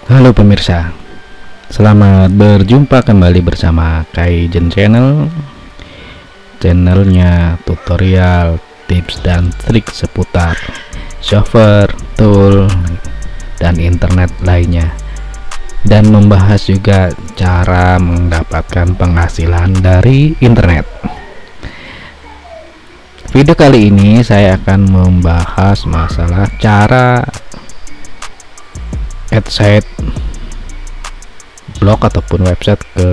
Halo pemirsa, selamat berjumpa kembali bersama Kaizen Channel. Channelnya tutorial, tips dan trik seputar software, tool, dan internet lainnya, dan membahas juga cara mendapatkan penghasilan dari internet. Video kali ini saya akan membahas masalah cara add site blog ataupun website ke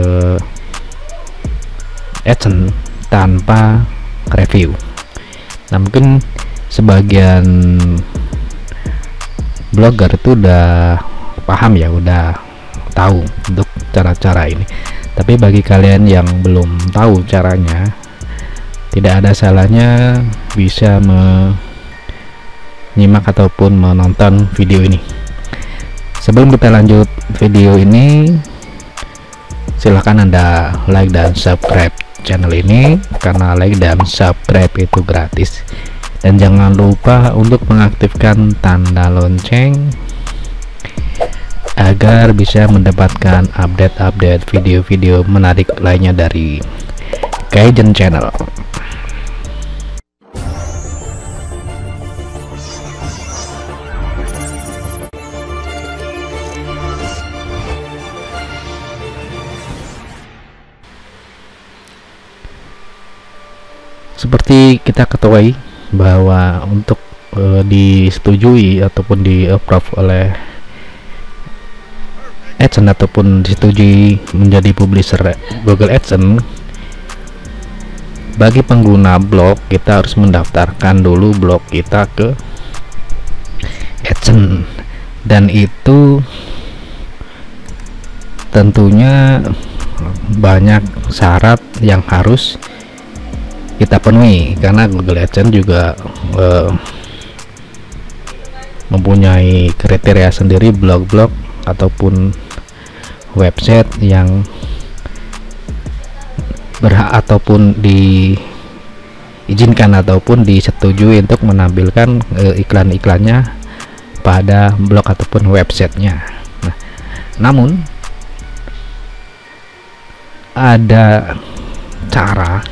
AdSense tanpa review. Nah, mungkin sebagian blogger itu udah paham ya, udah tahu untuk cara-cara ini. Tapi bagi kalian yang belum tahu caranya, tidak ada salahnya bisa menyimak ataupun menonton video ini. Sebelum kita lanjut video ini, silahkan Anda like dan subscribe channel ini, karena like dan subscribe itu gratis. Dan jangan lupa untuk mengaktifkan tanda lonceng agar bisa mendapatkan update-update video-video menarik lainnya dari Kaizen Channel. Seperti kita ketahui bahwa untuk disetujui ataupun di approve oleh AdSense ataupun disetujui menjadi publisher Google AdSense, bagi pengguna blog kita harus mendaftarkan dulu blog kita ke AdSense, dan itu tentunya banyak syarat yang harus kita penuhi, karena Google AdSense juga mempunyai kriteria sendiri blog-blog ataupun website yang berhak ataupun diizinkan ataupun disetujui untuk menampilkan iklan-iklannya pada blog ataupun websitenya. Nah, namun ada cara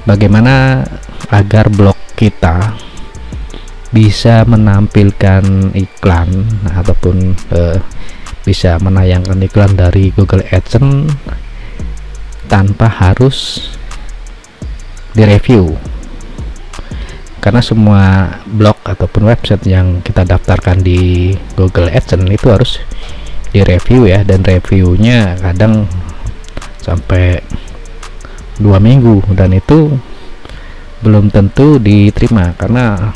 bagaimana agar blog kita bisa menampilkan iklan ataupun bisa menayangkan iklan dari Google AdSense tanpa harus direview, karena semua blog ataupun website yang kita daftarkan di Google AdSense itu harus direview ya, dan reviewnya kadang sampai 2 minggu, dan itu belum tentu diterima, karena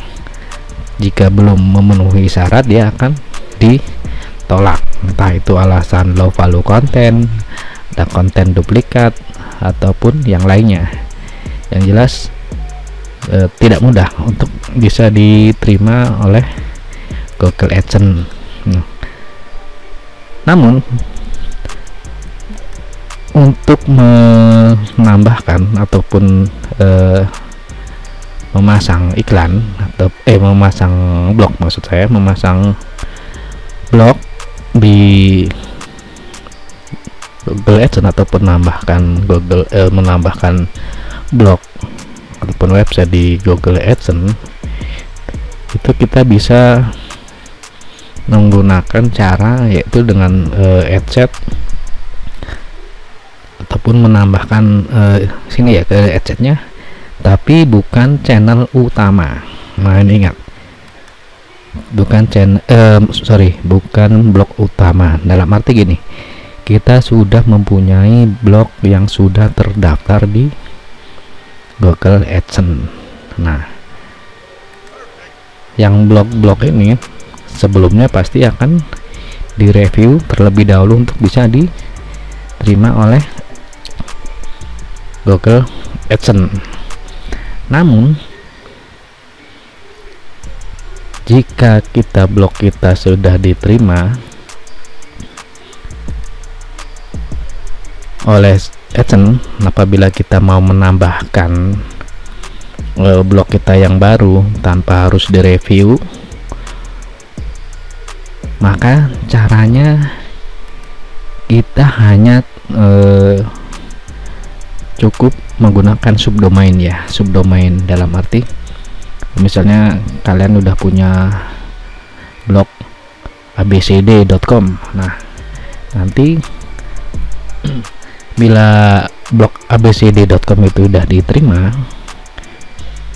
jika belum memenuhi syarat dia akan ditolak, entah itu alasan low value content, ada konten duplikat ataupun yang lainnya. Yang jelas tidak mudah untuk bisa diterima oleh Google AdSense. Namun untuk menambahkan ataupun memasang iklan atau memasang blog, maksud saya memasang blog di Google AdSense ataupun menambahkan blog ataupun website di Google AdSense, itu kita bisa menggunakan cara yaitu dengan adset ataupun menambahkan sini ya ke adsense-nya, tapi bukan channel utama. Nah, ini ingat, bukan bukan blog utama. Dalam arti gini, kita sudah mempunyai blog yang sudah terdaftar di Google AdSense. Nah, yang blog-blog ini sebelumnya pasti akan direview terlebih dahulu untuk bisa diterima oleh Google AdSense. Namun jika blog kita sudah diterima oleh AdSense, apabila kita mau menambahkan blog kita yang baru tanpa harus direview, Maka caranya kita hanya cukup menggunakan subdomain ya. Subdomain dalam arti misalnya kalian udah punya blog abcd.com. Nah, nanti bila blog abcd.com itu udah diterima,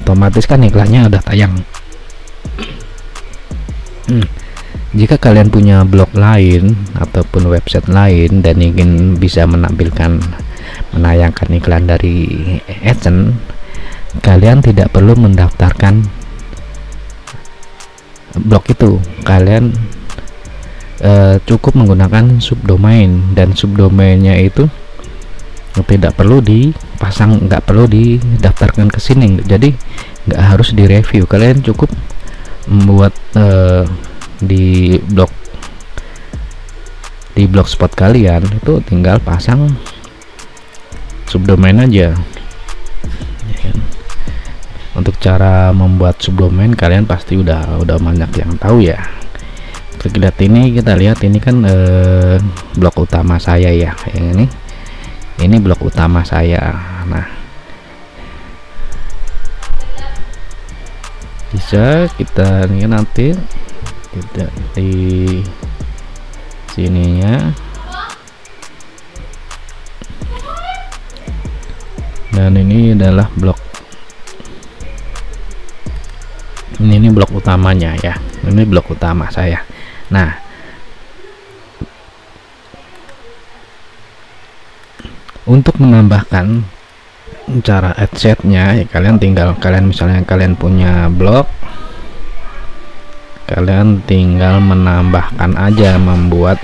otomatis kan iklannya udah tayang. Jika kalian punya blog lain ataupun website lain dan ingin bisa menayangkan iklan dari AdSense, kalian tidak perlu mendaftarkan blog itu. Kalian cukup menggunakan subdomain, dan subdomainnya itu tidak perlu dipasang, nggak perlu didaftarkan ke sini, jadi nggak harus direview. Kalian cukup membuat di blogspot kalian itu tinggal pasang subdomain aja. Untuk cara membuat subdomain kalian pasti udah banyak yang tahu ya. Kita lihat ini kan blog utama saya ya, yang ini blog utama saya. Nah, bisa kita lihat nanti tidak di sininya, dan ini adalah blog ini blog utamanya ya. Ini blog utama saya. Nah, untuk menambahkan cara adset-nya ya, misalnya kalian punya blog, kalian tinggal menambahkan aja, membuat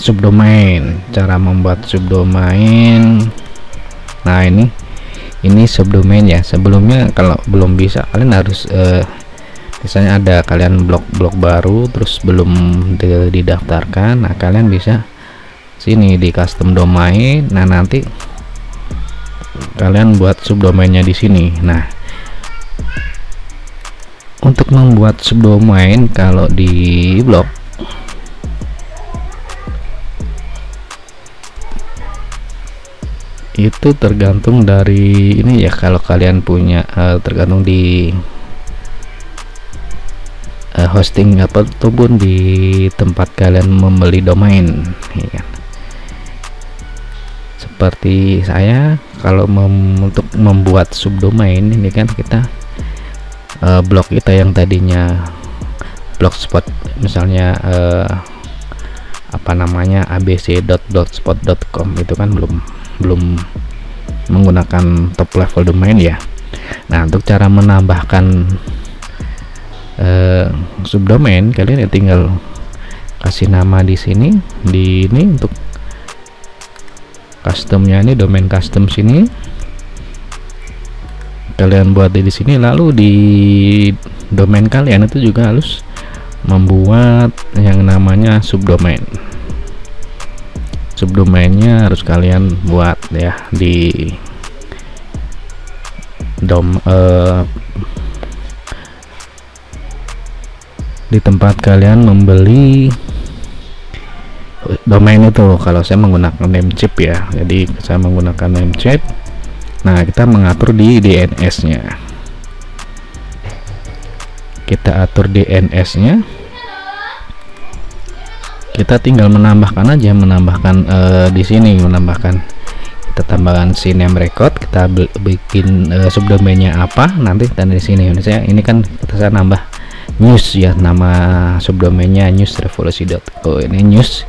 subdomain. Cara membuat subdomain, nah ini subdomain ya. Sebelumnya kalau belum bisa, kalian harus misalnya ada kalian blog baru terus belum didaftarkan, nah kalian bisa sini di custom domain. Nah, nanti kalian buat subdomainnya di sini. Nah, untuk membuat subdomain kalau di blog itu tergantung dari ini ya. Kalau kalian punya tergantung di hosting ataupun di tempat kalian membeli domain ya kan. Seperti saya, kalau untuk membuat subdomain ini kan kita blog kita yang tadinya blogspot misalnya abc.blogspot.com itu kan belum menggunakan top level domain ya. Nah, untuk cara menambahkan subdomain, kalian ya tinggal kasih nama di sini, untuk customnya ini domain custom sini kalian buat di sini. Lalu di domain kalian itu juga harus membuat yang namanya subdomain. Subdomainnya harus kalian buat ya di tempat kalian membeli domain itu. Kalau saya menggunakan Namecheap ya, jadi saya menggunakan Namecheap. Nah, kita mengatur di DNS nya, kita atur DNS nya, kita tinggal menambahkan aja, di sini kita tambahkan si name record, kita bikin subdomainnya apa nanti, dan di sini ini kan saya nambah news ya, nama subdomainnya newsrevolusi.co. ini news,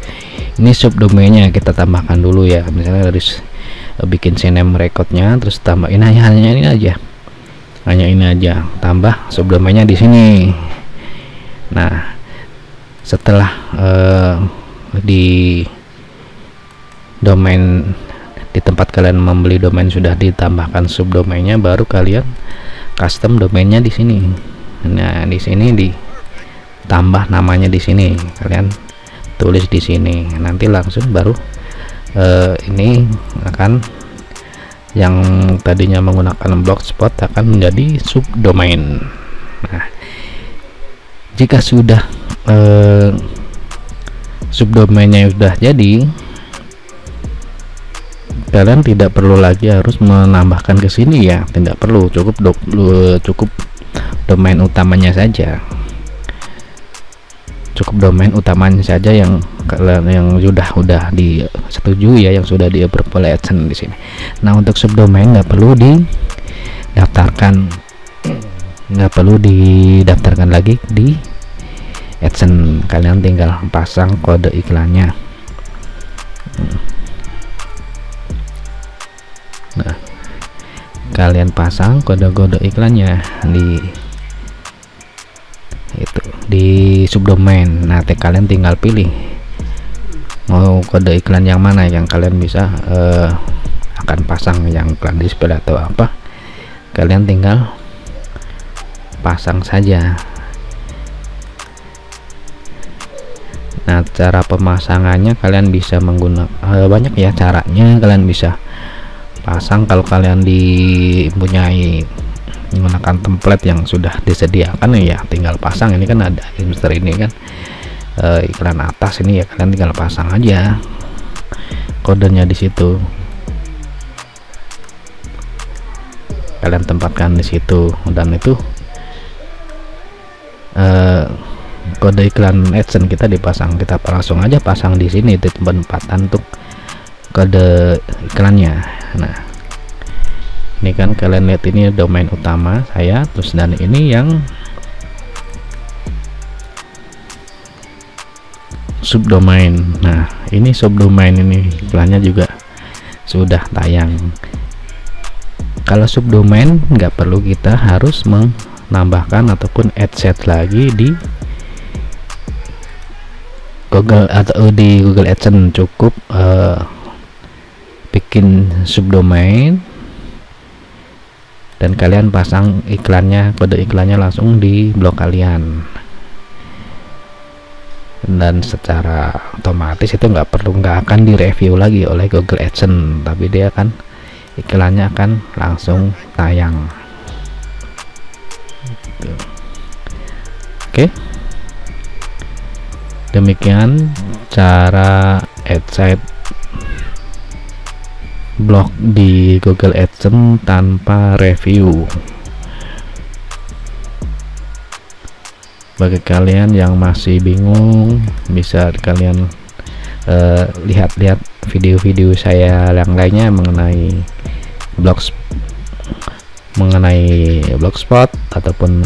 ini subdomainnya kita tambahkan dulu ya. Misalnya harus bikin name recordnya, terus tambahin hanya ini aja, tambah subdomainnya di sini. Nah, setelah di domain di tempat kalian membeli domain sudah ditambahkan subdomainnya, baru kalian custom domainnya di sini. Nah, di sini ditambah namanya, di sini kalian tulis di sini, nanti langsung baru ini akan yang tadinya menggunakan blogspot akan menjadi subdomain. Nah, Jika sudah subdomainnya sudah jadi, kalian tidak perlu lagi harus menambahkan ke sini ya, tidak perlu, cukup domain utamanya saja. Cukup domain utamanya saja yang sudah disetujui ya, yang sudah di-approve oleh AdSense di sini. Nah, untuk subdomain nggak perlu didaftarkan lagi di AdSense. Kalian tinggal pasang kode iklannya. Nah, kalian pasang kode-kode iklannya di subdomain. Nah, kalian tinggal pilih mau kode iklan yang mana yang kalian bisa akan pasang, yang iklan display atau apa, kalian tinggal pasang saja. Nah, cara pemasangannya kalian bisa menggunakan banyak ya caranya. Kalian bisa pasang kalau kalian mempunyai menggunakan template yang sudah disediakan ya, tinggal pasang. Ini kan ada insert ini kan iklan atas ini ya, kalian tinggal pasang aja kodenya di situ, kalian tempatkan di situ, dan itu kode iklan AdSense kita dipasang. Kita langsung aja pasang di sini di tempatan untuk kode iklannya. Nah, ini kan kalian lihat, ini domain utama saya, terus dan ini yang subdomain. Nah, ini subdomain, ini iklannya juga sudah tayang. Kalau subdomain nggak perlu kita harus menambahkan ataupun add set lagi di Google atau di Google AdSense. Cukup bikin subdomain dan kalian pasang iklannya, kode iklannya langsung di blog kalian, dan secara otomatis itu nggak akan direview lagi oleh Google AdSense, tapi dia akan iklannya akan langsung tayang. Oke, demikian cara add set blog di Google AdSense tanpa review. Bagi kalian yang masih bingung, bisa kalian lihat-lihat video-video saya yang lainnya mengenai blogspot ataupun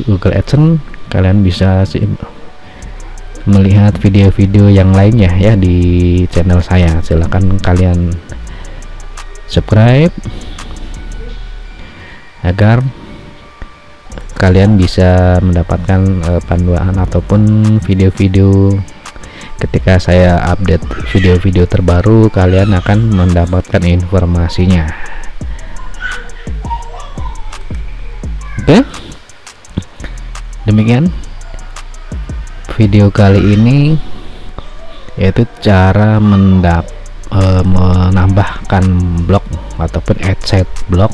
Google AdSense. Kalian bisa melihat video-video yang lainnya ya di channel saya. Silahkan kalian subscribe agar kalian bisa mendapatkan panduan ataupun video-video ketika saya update video-video terbaru. Kalian akan mendapatkan informasinya. Oke, demikian video kali ini, yaitu cara menambahkan blog ataupun add set blog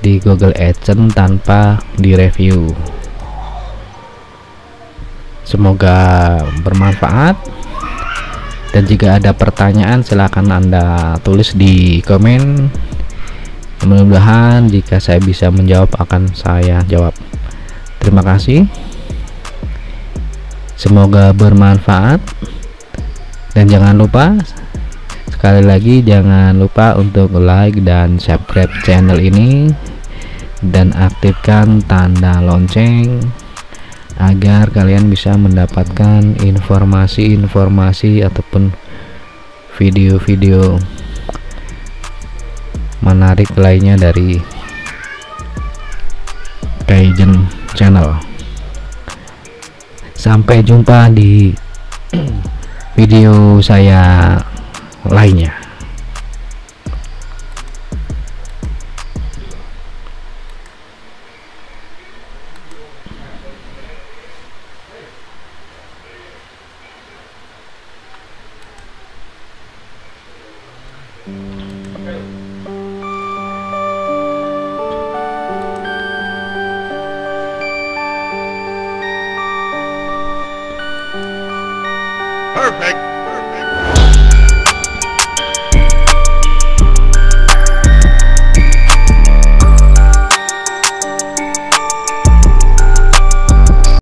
di Google AdSense tanpa direview. Semoga bermanfaat, dan jika ada pertanyaan silahkan Anda tulis di komen. Mudah-mudahan jika saya bisa menjawab akan saya jawab. Terima kasih, semoga bermanfaat, dan jangan lupa, sekali lagi jangan lupa untuk like dan subscribe channel ini dan aktifkan tanda lonceng agar kalian bisa mendapatkan informasi-informasi ataupun video-video menarik lainnya dari Kaizen Channel. Sampai jumpa di video saya lainnya.